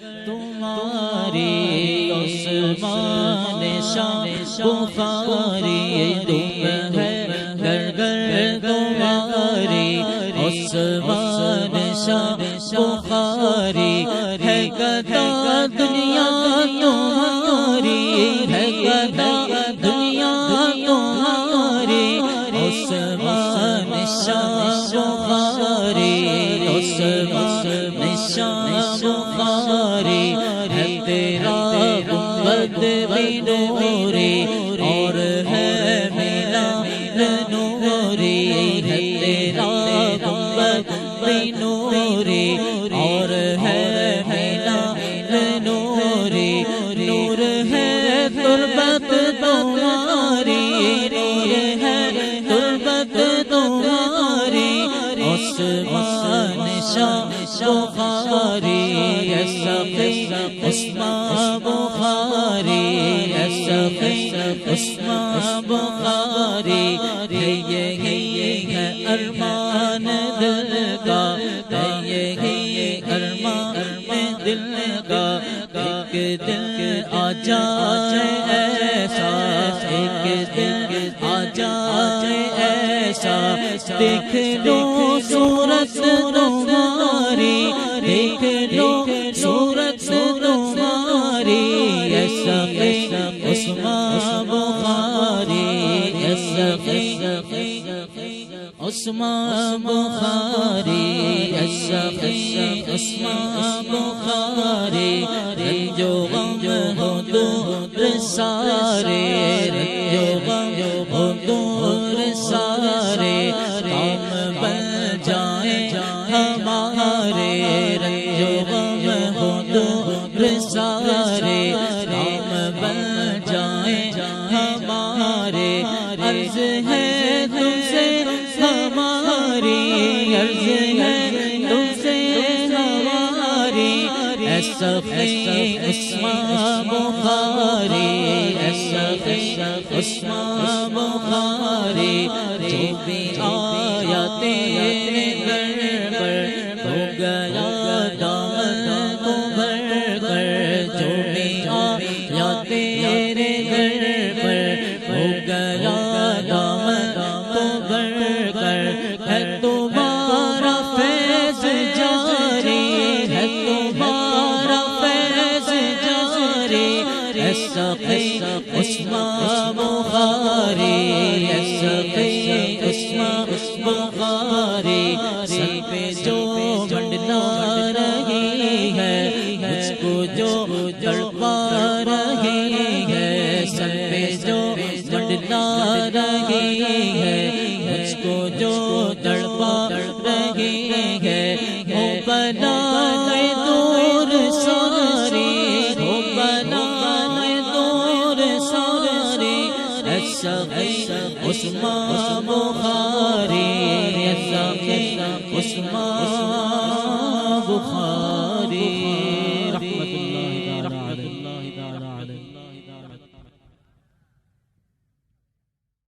तुम्हारी उस्मान शाह बुखारी धूम है घर घर तुम्हारी उस्मान शाह बुखारी है गदा दुनिया तुम्हारी है गदा दुनिया तुम्हारी उस्मान शाह बुखारी उस्मान शाह बुखारी है तेरा गुंबद भी नूरी और है मेरा नूरी है तेरा गुंबद भी नूरी और है मेरा नूरी नूर है तुर्बत तुम्हारी नूर है तुर्बत तुम्हारी उस्मान शाह बुखारी उस्मान बुखारी उस्मान बुखारी ये है अरमान दिल का ये अरमान दिल का एक दिल आ जाए ऐसा एक दिल आ जाए ऐसा देख लो सूरत तुम्हारी देख लो सूरत तुम्हारी ऐसा उस्मान बुखारी ऐसा उस्मान बुखारी ऐसा उस्मान बुखारी रंजो गम हो दूर सारे रंजो गम हो दूर सारे काम बन जाए हमारे रंजो गम हो दूर सारे काम बन जाए हमारे अर्ज है तुमसे हमारी अर्ज है तुमसे हमारी ऐसा उस्मान बुखारी ऐसा उस्मान बुखारी जो भी आया तेरे घर पर हो गया दामन को भर कर जो भी आया तेरे घर पर हो गया दामन को भर कर है तुम्हारा फैज़ जारी है तुम्हारा फैज़ जारी ऐसा उस्मान बुखारी ऐसा उस्मान बुखारी सर पे जो मंडला रही है मुझको जो तड़पा रही है सर पे जो मंडला रही है मुझको जो तड़पा रही है हो बनाए दूर सारी हो बनाए दूर सारी ऐसा उस्मान बुखारी ऐसा उस्मान